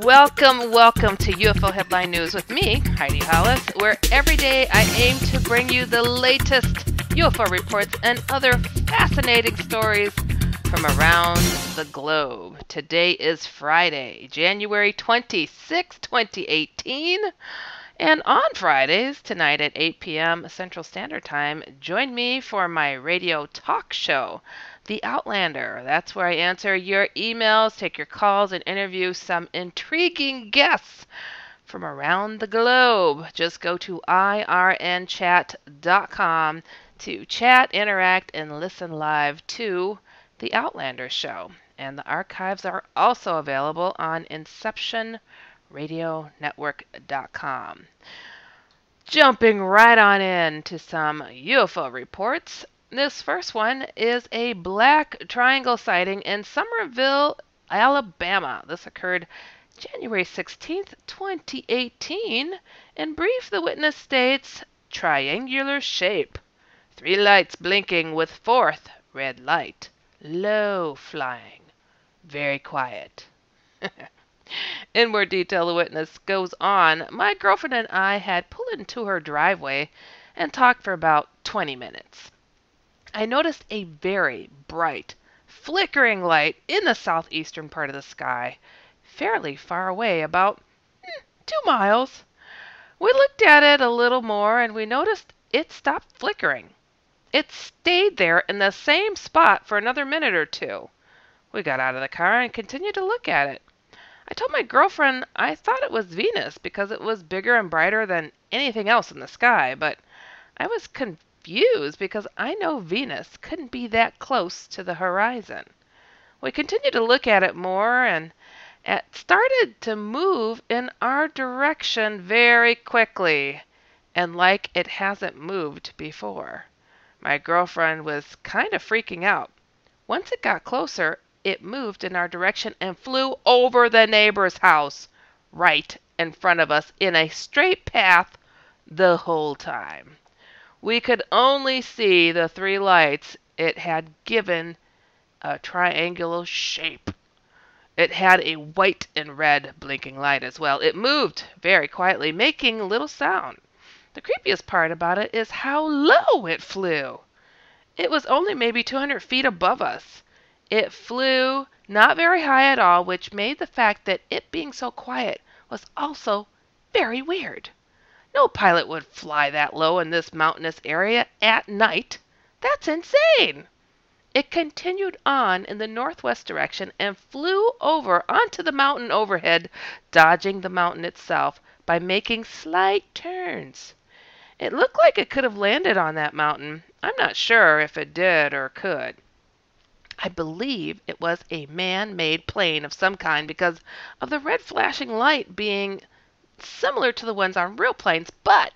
Welcome to UFO Headline News with me, Heidi Hollis, where every day I aim to bring you the latest UFO reports and other fascinating stories from around the globe. Today is Friday, January 26, 2018. And on Fridays, tonight at 8 p.m. Central Standard Time, join me for my radio talk show, The Outlander. That's where I answer your emails, take your calls, and interview some intriguing guests from around the globe. Just go to irnchat.com to chat, interact, and listen live to The Outlander show. And the archives are also available on InceptionRadioNetwork.com. Jumping right on into some UFO reports. This first one is a black triangle sighting in Somerville, Alabama. This occurred January 16th, 2018. In brief, the witness states, triangular shape. 3 lights blinking with 4th red light. Low flying. Very quiet. In more detail, the witness goes on, my girlfriend and I had pulled into her driveway and talked for about 20 minutes. I noticed a very bright, flickering light in the southeastern part of the sky, fairly far away, about 2 miles. We looked at it a little more and we noticed it stopped flickering. It stayed there in the same spot for another minute or two. We got out of the car and continued to look at it. I told my girlfriend I thought it was Venus because it was bigger and brighter than anything else in the sky, but I was confused because I know Venus couldn't be that close to the horizon. We continued to look at it more, and it started to move in our direction very quickly, and like it hasn't moved before. My girlfriend was kind of freaking out. Once it got closer, it moved in our direction and flew over the neighbor's house, right in front of us in a straight path the whole time. We could only see the 3 lights it had given a triangular shape. It had a white and red blinking light as well. It moved very quietly, making little sound. The creepiest part about it is how low it flew. It was only maybe 200 feet above us. It flew not very high at all, which made the fact that it being so quiet was also very weird. No pilot would fly that low in this mountainous area at night. That's insane! It continued on in the northwest direction and flew over onto the mountain overhead, dodging the mountain itself by making slight turns. It looked like it could have landed on that mountain. I'm not sure if it did or could. I believe it was a man-made plane of some kind because of the red flashing light being similar to the ones on real planes, but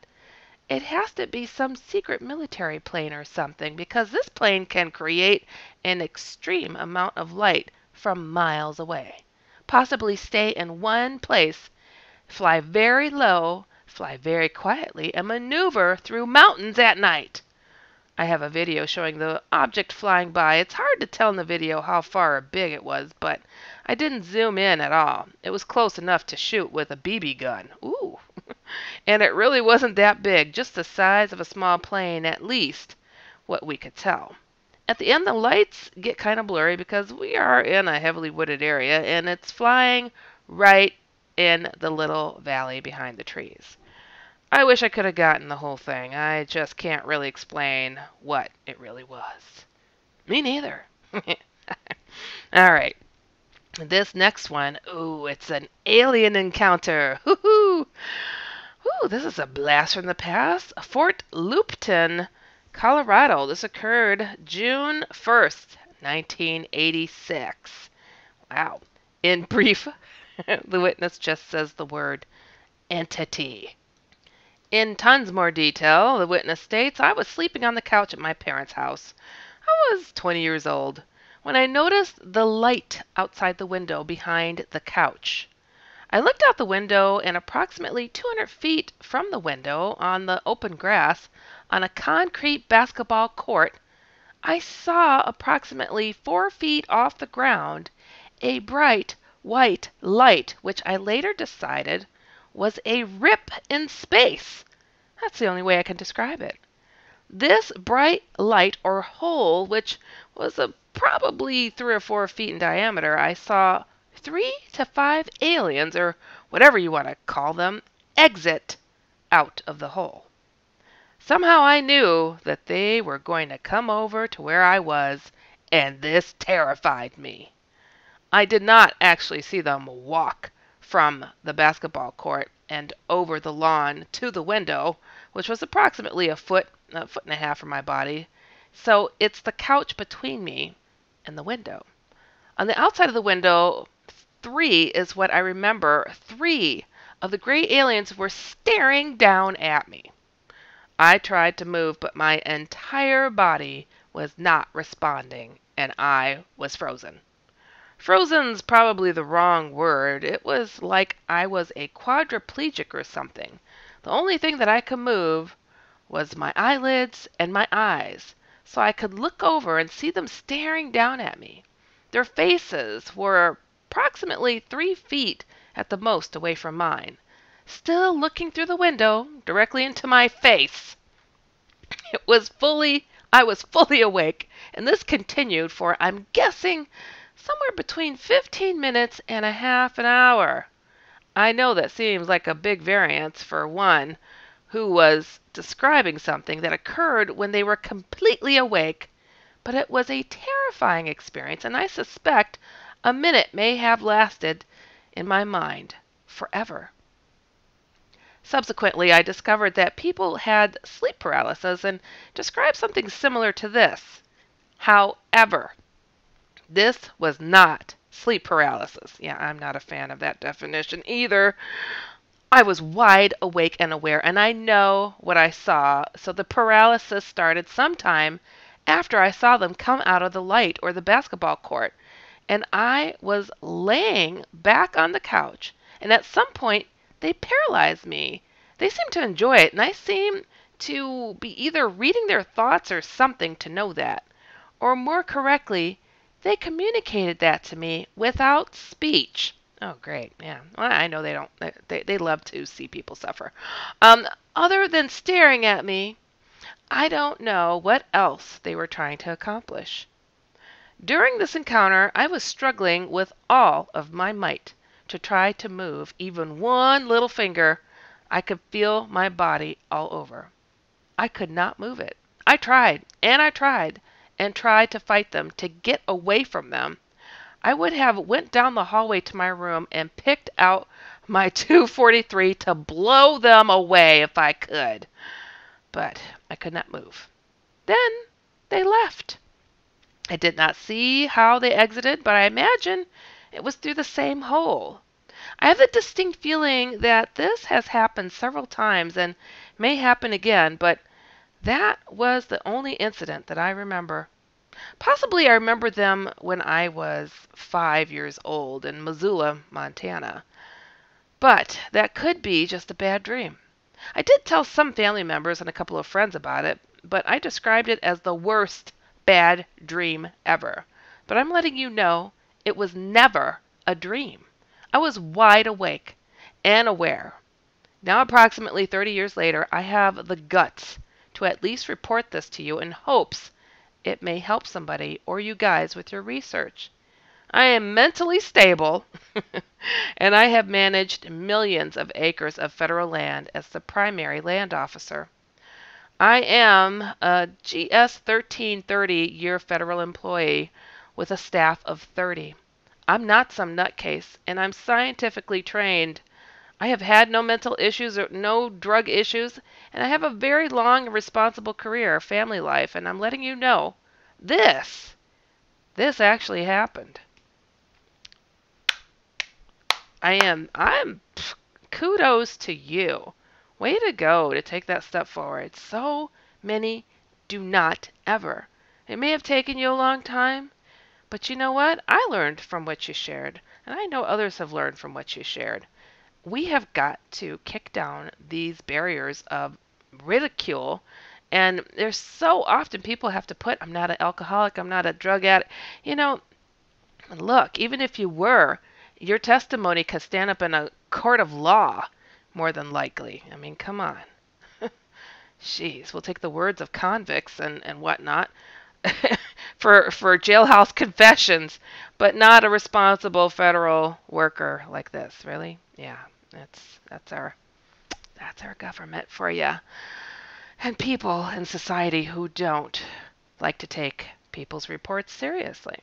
it has to be some secret military plane or something because this plane can create an extreme amount of light from miles away. Possibly stay in one place, fly very low, fly very quietly, and maneuver through mountains at night. I have a video showing the object flying by. It's hard to tell in the video how far or big it was, but I didn't zoom in at all. It was close enough to shoot with a BB gun. Ooh. And it really wasn't that big, just the size of a small plane, at least what we could tell. At the end, the lights get kind of blurry because we are in a heavily wooded area, and it's flying right in the little valley behind the trees. I wish I could have gotten the whole thing. I just can't really explain what it really was. Me neither. All right. This next one, ooh, it's an alien encounter. Woo-hoo! Ooh, this is a blast from the past. Fort Lupton, Colorado. This occurred June 1st, 1986. Wow. In brief, the witness just says the word entity. In tons more detail, the witness states, I was sleeping on the couch at my parents' house. I was 20 years old when I noticed the light outside the window behind the couch. I looked out the window, and approximately 200 feet from the window, on the open grass, on a concrete basketball court, I saw approximately 4 feet off the ground a bright white light, which I later decided was a rip in space. That's the only way I can describe it. This bright light or hole, which was probably 3 or 4 feet in diameter, I saw 3 to 5 aliens, or whatever you want to call them, exit out of the hole. Somehow I knew that they were going to come over to where I was, and this terrified me. I did not actually see them walk from the basketball court and over the lawn to the window, which was approximately a foot and a half from my body. So it's the couch between me and the window. On the outside of the window, 3 is what I remember. 3 of the gray aliens were staring down at me. I tried to move, but my entire body was not responding, and I was frozen. Frozen's probably the wrong word. It was like I was a quadriplegic or something. The only thing that I could move was my eyelids and my eyes, so I could look over and see them staring down at me. Their faces were approximately 3 feet at the most away from mine, still looking through the window directly into my face. I was fully awake, and this continued for, I'm guessing, somewhere between 15 minutes and a half an hour. I know that seems like a big variance for one who was describing something that occurred when they were completely awake, but it was a terrifying experience, and I suspect a minute may have lasted in my mind forever. Subsequently, I discovered that people had sleep paralysis and described something similar to this. However, this was not sleep paralysis. Yeah, I'm not a fan of that definition either. I was wide awake and aware, and I know what I saw, so the paralysis started sometime after I saw them come out of the light or the basketball court, and I was laying back on the couch, and at some point they paralyzed me. They seemed to enjoy it, and I seemed to be either reading their thoughts or something to know that. Or more correctly, they communicated that to me without speech. Oh, great. Yeah. Well, I know they don't. They love to see people suffer. Other than staring at me, I don't know what else they were trying to accomplish. During this encounter, I was struggling with all of my might to try to move even one little finger. I could feel my body all over. I could not move it. I tried and tried to fight them, to get away from them. I would have went down the hallway to my room and picked out my 243 to blow them away if I could. But I could not move. Then they left. I did not see how they exited, but I imagine it was through the same hole. I have a distinct feeling that this has happened several times and may happen again, but that was the only incident that I remember. Possibly I remember them when I was 5 years old in Missoula, Montana. But that could be just a bad dream. I did tell some family members and a couple of friends about it, but I described it as the worst bad dream ever. But I'm letting you know it was never a dream. I was wide awake and aware. Now, approximately 30 years later, I have the guts to at least report this to you in hopes it may help somebody or you guys with your research. I am mentally stable, and I have managed millions of acres of federal land as the primary land officer. I am a GS 1330-year federal employee with a staff of 30. I'm not some nutcase, and I'm scientifically trained. I have had no mental issues or no drug issues, and I have a very long and responsible career, family life, and I'm letting you know this actually happened. I'm kudos to you. Way to go to take that step forward. So many do not ever. It may have taken you a long time, but you know what? I learned from what you shared, and I know others have learned from what you shared. We have got to kick down these barriers of ridicule, and there's so often people have to put, I'm not an alcoholic, I'm not a drug addict. Look, even if you were, Your testimony could stand up in a court of law, more than likely. I mean, come on. Jeez, we'll take the words of convicts and whatnot for jailhouse confessions, but not a responsible federal worker like this. Really? Yeah, that's our government for you. And people in society who don't like to take people's reports seriously.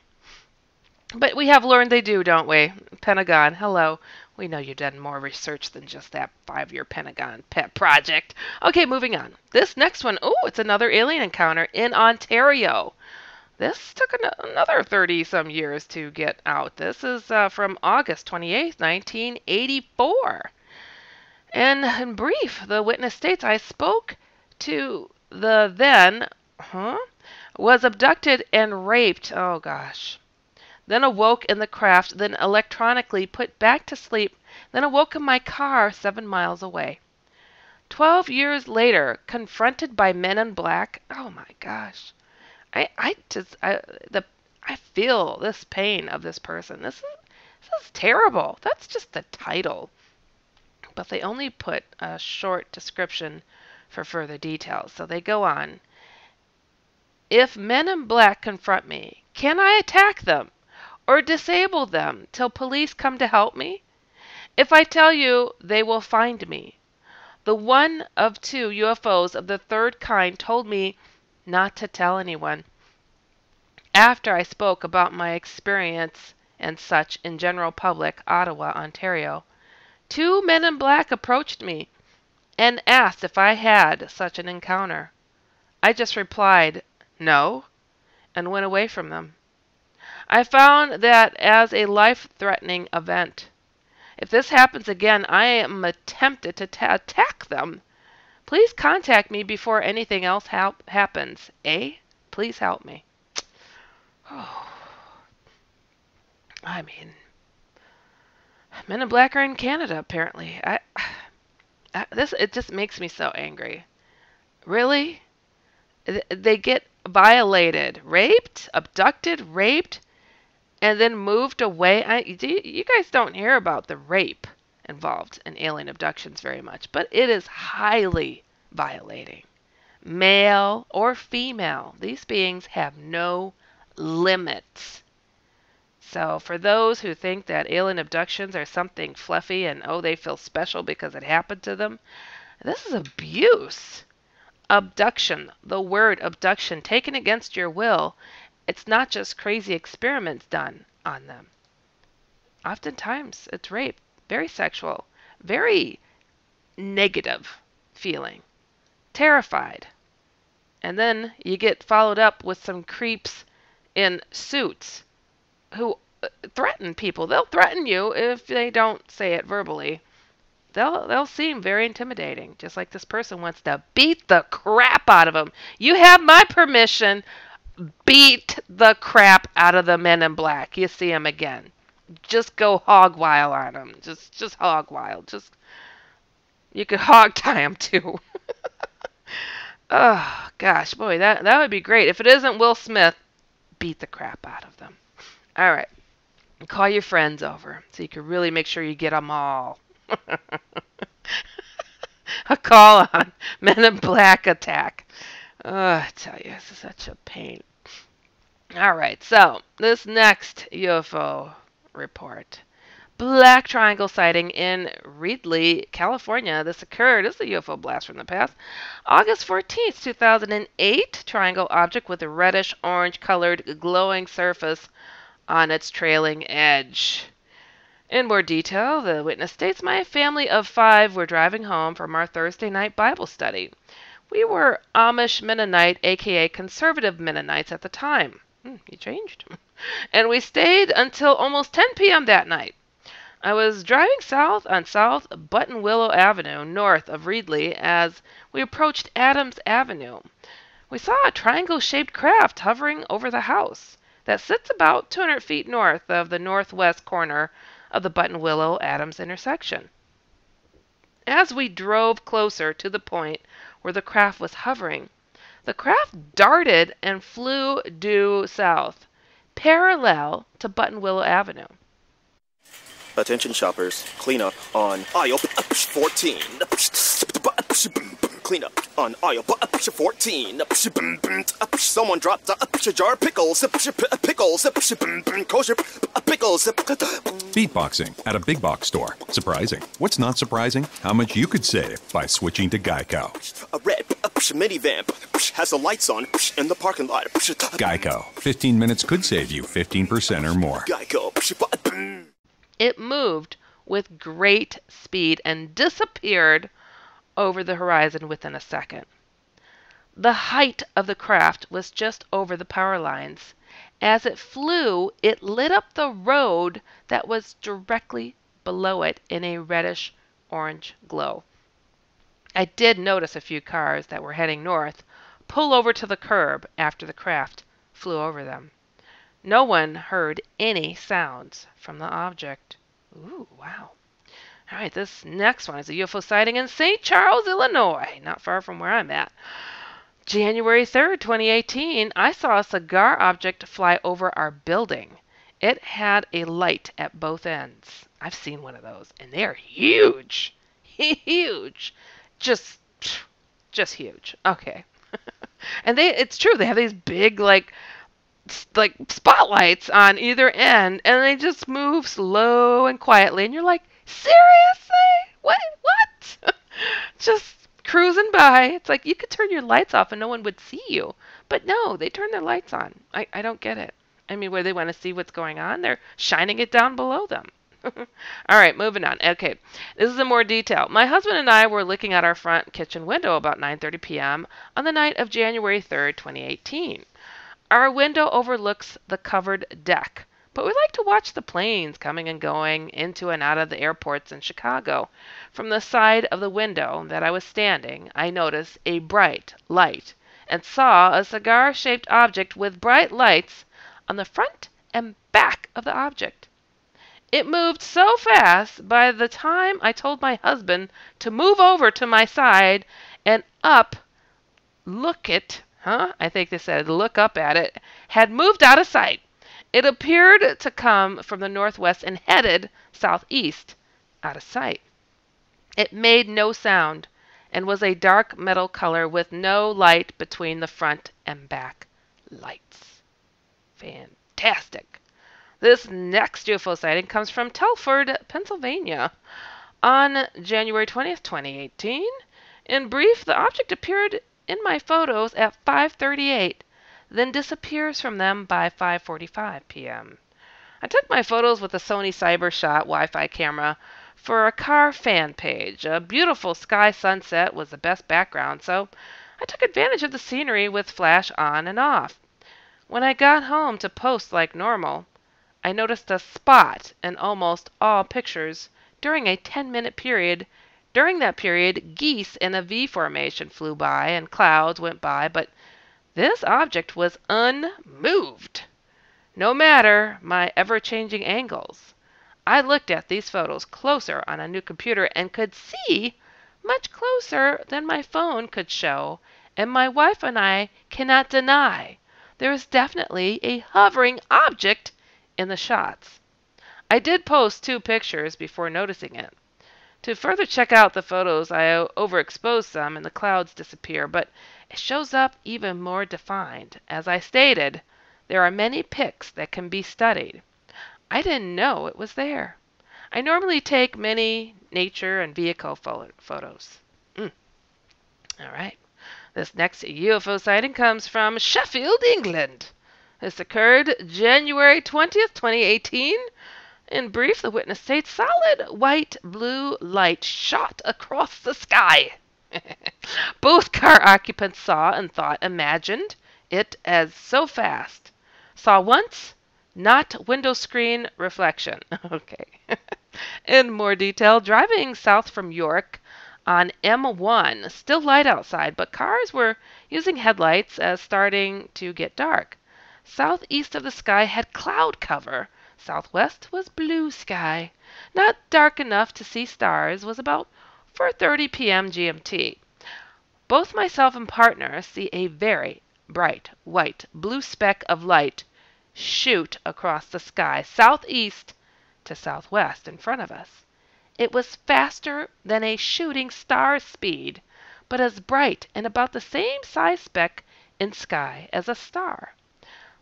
But we have learned they do, don't we? Pentagon, hello. We know you've done more research than just that 5-year Pentagon pet project. Okay, moving on. This next one, oh, it's another alien encounter in Ontario. This took another 30-some years to get out. This is from August 28th, 1984. And in brief, the witness states, I spoke to the then, was abducted and raped. Oh, gosh. Then awoke in the craft, then electronically put back to sleep, then awoke in my car 7 miles away. 12 years later, confronted by men in black. Oh my gosh. I feel this pain of this person. This is terrible. That's just the title. But they only put a short description for further details. So they go on. If men in black confront me, can I attack them or disable them till police come to help me? If I tell you, they will find me. The one of 2 UFOs of the third kind told me not to tell anyone. After I spoke about my experience and such in general public, Ottawa, Ontario, 2 men in black approached me and asked if I had such an encounter. I just replied, no, and went away from them. I found that as a life-threatening event. If this happens again, I am tempted to attack them. Please contact me before anything else happens. Please help me. Oh, I mean, Men in Black are in Canada, apparently. It just makes me so angry. Really? They get violated, raped, abducted, raped, and then moved away. You guys don't hear about the rape involved in alien abductions very much, but it is highly violating. Male or female, these beings have no limits. So for those who think that alien abductions are something fluffy and they feel special because it happened to them, this is abuse. Abduction, the word abduction, taken against your will. It's not just crazy experiments done on them. Oftentimes it's rape, very sexual, very negative feeling, terrified. And then you get followed up with some creeps in suits who threaten people. They'll threaten you if they don't say it verbally. They'll seem very intimidating, just like this person wants to beat the crap out of them. You have my permission. Beat the crap out of the men in black. You see them again. Just go hog wild on them. Just hog wild. You could hog tie them too. Oh gosh, boy, that would be great. If it isn't Will Smith, beat the crap out of them. All right, call your friends over so you can really make sure you get them all. A call on Men in Black attack. I tell you, this is such a pain. All right, so this next UFO report. Black triangle sighting in Reedley, California. This is a UFO blast from the past. August 14th, 2008. Triangle object with a reddish-orange colored glowing surface on its trailing edge. In more detail, the witness states, my family of 5 were driving home from our Thursday night Bible study. We were Amish Mennonite, aka conservative Mennonites at the time. You changed. And we stayed until almost 10 p.m. that night. I was driving south on South Buttonwillow Avenue, north of Reedley, as we approached Adams Avenue. We saw a triangle-shaped craft hovering over the house that sits about 200 feet north of the northwest corner of the Buttonwillow-Adams intersection. As we drove closer to the point where the craft was hovering, the craft darted and flew due south, parallel to Buttonwillow Avenue. Attention shoppers, clean up on aisle 14. Clean up on aisle 14. Someone dropped a jar of pickles. Pickles. Kosher pickles. Beatboxing at a big box store. Surprising. What's not surprising? How much you could save by switching to Geico. A red minivan has the lights on in the parking lot. Geico. 15 minutes could save you 15% or more. Geico. It moved with great speed and disappeared over the horizon within a second. The height of the craft was just over the power lines. As it flew, it lit up the road that was directly below it in a reddish-orange glow. I did notice a few cars that were heading north pull over to the curb after the craft flew over them. No one heard any sounds from the object. Ooh, wow. All right, this next one is a UFO sighting in St. Charles, Illinois, not far from where I'm at. January 3rd, 2018, I saw a cigar object fly over our building. It had a light at both ends. I've seen one of those, and they're huge. Huge. Just huge. Okay. And it's true, they have these big, like spotlights on either end, and they just move slow and quietly, and you're like, seriously? What? Just cruising by. It's like you could turn your lights off and no one would see you. But no, they turn their lights on. I don't get it. I mean, where they want to see what's going on, they're shining it down below them. All right, moving on. Okay, this is in more detail. My husband and I were looking out our front kitchen window about 9:30 p.m. on the night of January 3rd, 2018. Our window overlooks the covered deck, but we like to watch the planes coming and going into and out of the airports in Chicago. From the side of the window that I was standing, I noticed a bright light and saw a cigar-shaped object with bright lights on the front and back of the object. It moved so fast, by the time I told my husband to move over to my side and I think they said look up at it, had moved out of sight. It appeared to come from the northwest and headed southeast, out of sight. It made no sound and was a dark metal color with no light between the front and back lights. Fantastic. This next UFO sighting comes from Telford, Pennsylvania. On January 20th, 2018, in brief, the object appeared in my photos at 5:38, then disappears from them by 5:45 p.m. I took my photos with a Sony CyberShot Wi-Fi camera for a car fan page. A beautiful sky sunset was the best background, so I took advantage of the scenery with flash on and off. When I got home to post like normal, I noticed a spot in almost all pictures during a 10-minute period. During that period, geese in a V formation flew by and clouds went by, but this object was unmoved. No matter my ever-changing angles, I looked at these photos closer on a new computer and could see much closer than my phone could show, and my wife and I cannot deny there is definitely a hovering object in the shots. I did post 2 pictures before noticing it. To further check out the photos, I overexposed some and the clouds disappear, but it shows up even more defined. As I stated, there are many pics that can be studied. I didn't know it was there. I normally take many nature and vehicle photos. All right. This next UFO sighting comes from Sheffield, England. This occurred January 20th, 2018. In brief, the witness states solid white blue light shot across the sky. Both car occupants saw and imagined it as so fast. Saw once, not window screen reflection. Okay. In more detail, driving south from York on M1, still light outside, but cars were using headlights as starting to get dark. Southeast of the sky had cloud cover. Southwest was blue sky. Not dark enough to see stars, was about 4:30 p.m. GMT. Both myself and partner see a very bright white blue speck of light shoot across the sky southeast to southwest in front of us. It was faster than a shooting star speed, but as bright and about the same size speck in sky as a star.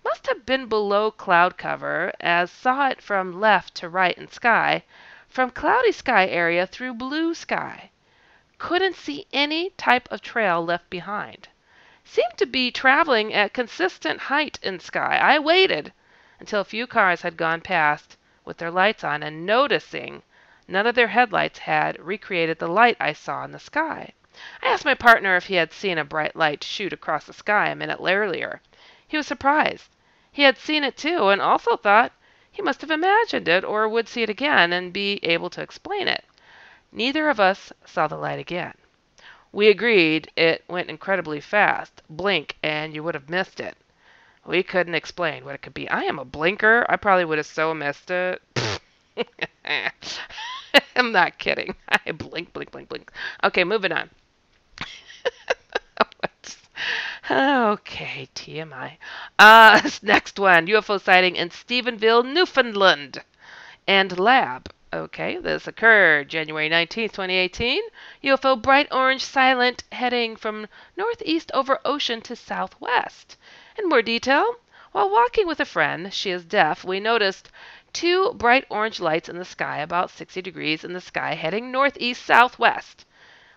Must have been below cloud cover, as saw it from left to right in sky, from cloudy sky area through blue sky. Couldn't see any type of trail left behind. Seemed to be traveling at consistent height in sky. I waited until a few cars had gone past with their lights on, and noticing none of their headlights had recreated the light I saw in the sky. I asked my partner if he had seen a bright light shoot across the sky a minute earlier. He was surprised. He had seen it too, and also thought he must have imagined it or would see it again and be able to explain it. Neither of us saw the light again. We agreed it went incredibly fast. Blink and you would have missed it. We couldn't explain what it could be. I am a blinker. I probably would have so missed it. I'm not kidding. I blink, blink, blink, blink. Okay, moving on. Okay, TMI. Next one. UFO sighting in Stephenville, Newfoundland. And lab. Okay, this occurred January 19th, 2018. UFO bright orange silent heading from northeast over ocean to southwest. In more detail, while walking with a friend, she is deaf, we noticed two bright orange lights in the sky about 60 degrees in the sky heading northeast southwest.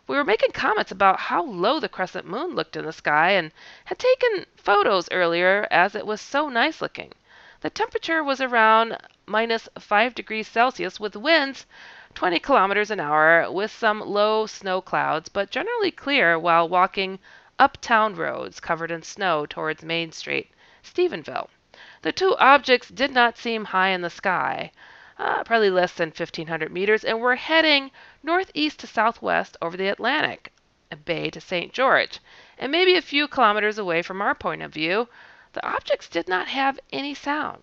We were making comments about how low the crescent moon looked in the sky and had taken photos earlier as it was so nice looking. The temperature was around -5 degrees Celsius with winds 20 kilometers an hour with some low snow clouds, but generally clear while walking uptown roads covered in snow towards Main Street, Stephenville. The two objects did not seem high in the sky, probably less than 1,500 meters, and were heading northeast to southwest over the Atlantic, a bay to St. George, and maybe a few kilometers away from our point of view. The objects did not have any sound.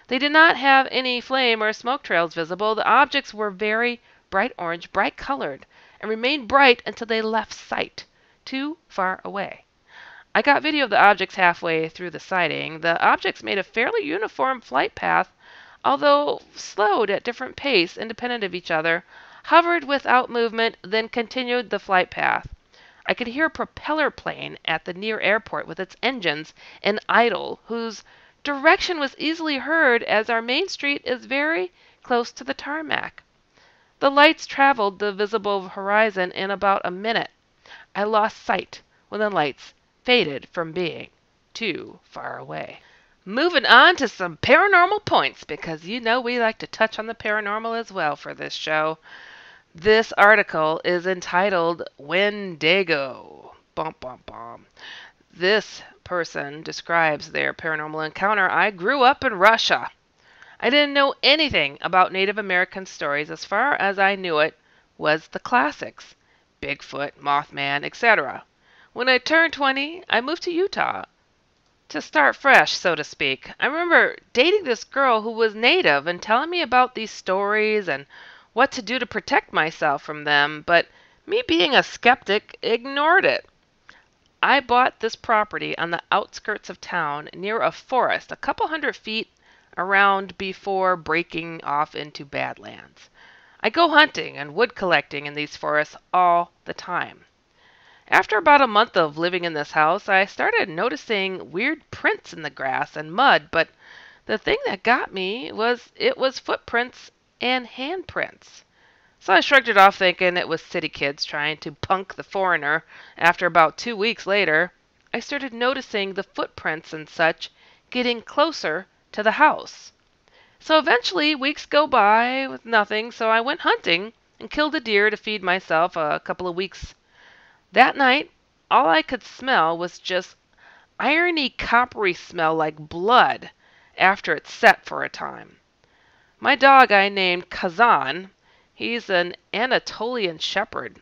They did not have any flame or smoke trails visible. The objects were very bright orange, bright colored, and remained bright until they left sight, too far away. I got video of the objects halfway through the sighting. The objects made a fairly uniform flight path, although slowed at different pace, independent of each other, hovered without movement, then continued the flight path. I could hear a propeller plane at the near airport with its engines in idle, whose direction was easily heard as our main street is very close to the tarmac. The lights traveled the visible horizon in about a minute. I lost sight when the lights faded from being too far away. Moving on to some paranormal points, because you know we like to touch on the paranormal as well for this show. This article is entitled Wendigo. Bum, bum, bum. This person describes their paranormal encounter. I grew up in Russia. I didn't know anything about Native American stories. As far as I knew it was the classics. Bigfoot, Mothman, etc. When I turned 20, I moved to Utah to start fresh, so to speak. I remember dating this girl who was Native and telling me about these stories and what to do to protect myself from them, but me being a skeptic ignored it. I bought this property on the outskirts of town near a forest a couple 100 feet around before breaking off into Badlands. I go hunting and wood collecting in these forests all the time. After about a month of living in this house, I started noticing weird prints in the grass and mud, but the thing that got me was it was footprints and handprints. So I shrugged it off thinking it was city kids trying to punk the foreigner. After about 2 weeks later, I started noticing the footprints and such getting closer to the house. So eventually weeks go by with nothing, so I went hunting and killed a deer to feed myself a couple of weeks. That night, all I could smell was just irony coppery smell like blood after it set for a time. My dog I named Kazan. He's an Anatolian shepherd.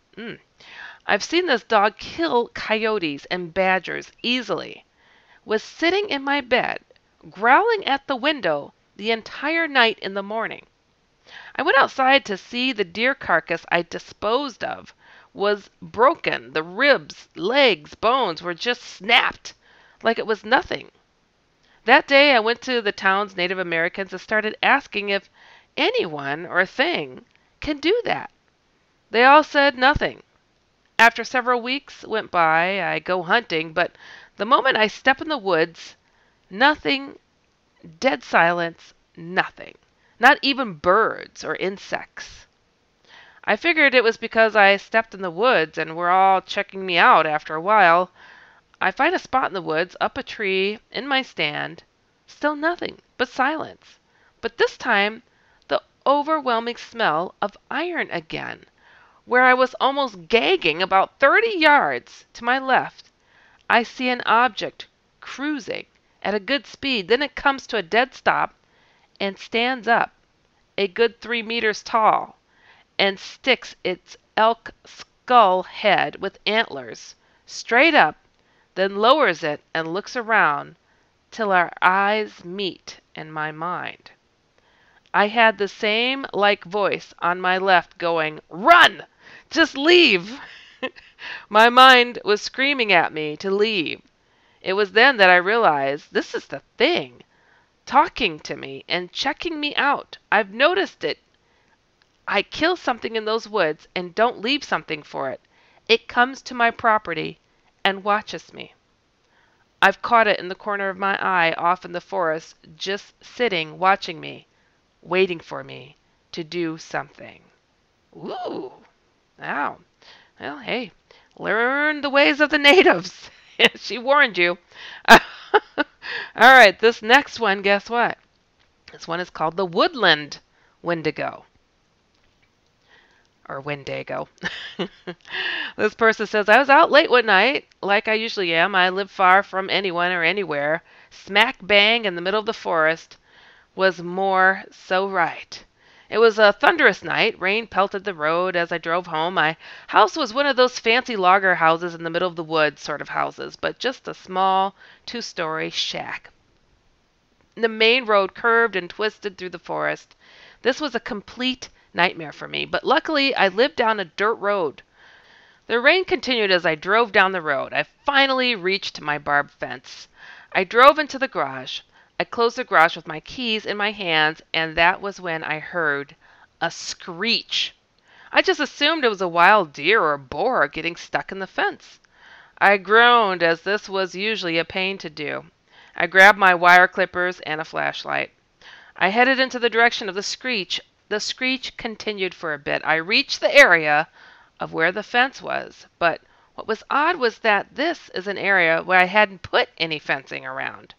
I've seen this dog kill coyotes and badgers easily. Was sitting in my bed, growling at the window the entire night in the morning. I went outside to see the deer carcass I disposed of was broken. The ribs, legs, bones were just snapped like it was nothing. That day I went to the town's Native Americans and started asking if anyone or thing can do that. They all said nothing. After several weeks went by, I go hunting, but the moment I step in the woods, nothing, dead silence, nothing. Not even birds or insects. I figured it was because I stepped in the woods and were all checking me out after a while. I find a spot in the woods, up a tree, in my stand. Still nothing but silence. But this time, the overwhelming smell of iron again, where I was almost gagging about 30 yards to my left. I see an object cruising at a good speed. Then it comes to a dead stop and stands up, a good 3 meters tall, and sticks its elk skull head with antlers straight up, then lowers it and looks around till our eyes meet in my mind. I had the same like voice on my left going, "Run! Just leave!" My mind was screaming at me to leave. It was then that I realized this is the thing, talking to me and checking me out. I've noticed it. I kill something in those woods and don't leave something for it. It comes to my property and watches me. I've caught it in the corner of my eye off in the forest, just sitting, watching me, waiting for me to do something. Ooh, wow. Well, hey, learn the ways of the natives. She warned you. All right, this next one, guess what? This one is called the woodland wendigo. Or Wendigo. This person says, I was out late one night, like I usually am. I live far from anyone or anywhere. Smack bang in the middle of the forest was more so right. It was a thunderous night. Rain pelted the road as I drove home. My house was one of those fancy logger houses in the middle of the woods sort of houses, but just a small 2-story shack. The main road curved and twisted through the forest. This was a complete nightmare for me, but luckily I lived down a dirt road. The rain continued as I drove down the road. I finally reached my barbed fence. I drove into the garage. I closed the garage with my keys in my hands, and that was when I heard a screech. I just assumed it was a wild deer or boar getting stuck in the fence. I groaned, as this was usually a pain to do. I grabbed my wire clippers and a flashlight. I headed into the direction of the screech. The screech continued for a bit. I reached the area of where the fence was, but what was odd was that this is an area where I hadn't put any fencing around.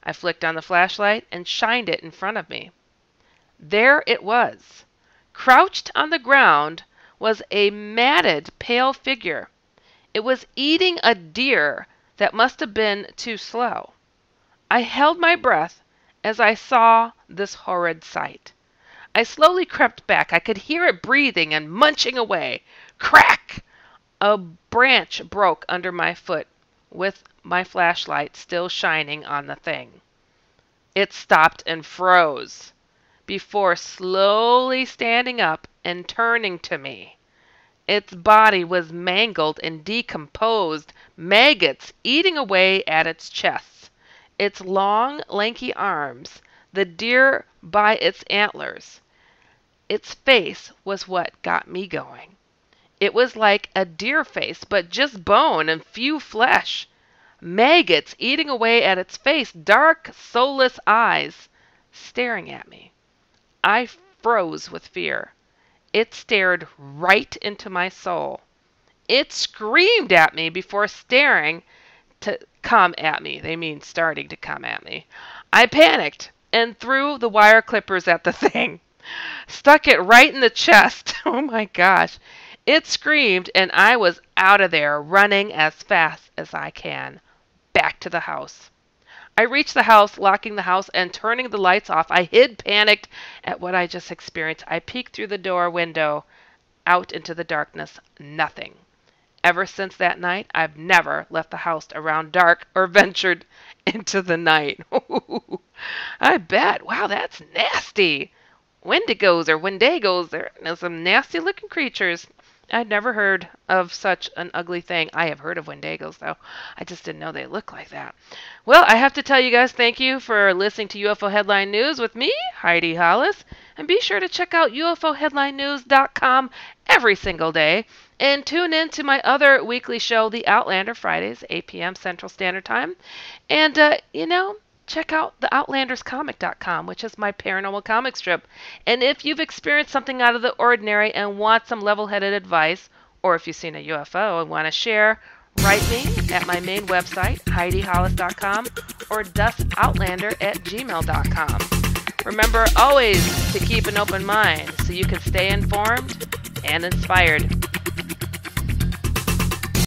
I flicked on the flashlight and shined it in front of me. There it was. Crouched on the ground was a matted, pale figure. It was eating a deer that must have been too slow. I held my breath as I saw this horrid sight. I slowly crept back. I could hear it breathing and munching away. Crack! A branch broke under my foot, with my flashlight still shining on the thing. It stopped and froze before slowly standing up and turning to me. Its body was mangled and decomposed, maggots eating away at its chest, its long, lanky arms, the deer by its antlers. Its face was what got me going. It was like a deer face, but just bone and few flesh. Maggots eating away at its face, dark, soulless eyes staring at me. I froze with fear. It stared right into my soul. It screamed at me before staring to come at me. They mean starting to come at me. I panicked and threw the wire clippers at the thing. Stuck it right in the chest. Oh my gosh. It screamed and I was out of there, running as fast as I can. Back to the house. I reached the house, locking the house and turning the lights off. I hid, panicked at what I just experienced. I peeked through the door window out into the darkness. Nothing. Ever since that night, I've never left the house around dark or ventured into the night. I bet. Wow, that's nasty. Wendigos or Wendigos, they're some nasty looking creatures. I'd never heard of such an ugly thing. I have heard of Wendigos, though. I just didn't know they look like that. Well, I have to tell you guys thank you for listening to UFO Headline News with me, Heidi Hollis. And be sure to check out UFOHeadlineNews.com every single day. And tune in to my other weekly show, The Outlander, Fridays, 8 p.m. Central Standard Time. And, check out theoutlanderscomic.com, which is my paranormal comic strip. And if you've experienced something out of the ordinary and want some level-headed advice, or if you've seen a UFO and want to share, write me at my main website, HeidiHollis.com, or dustoutlander@gmail.com. Remember always to keep an open mind so you can stay informed and inspired.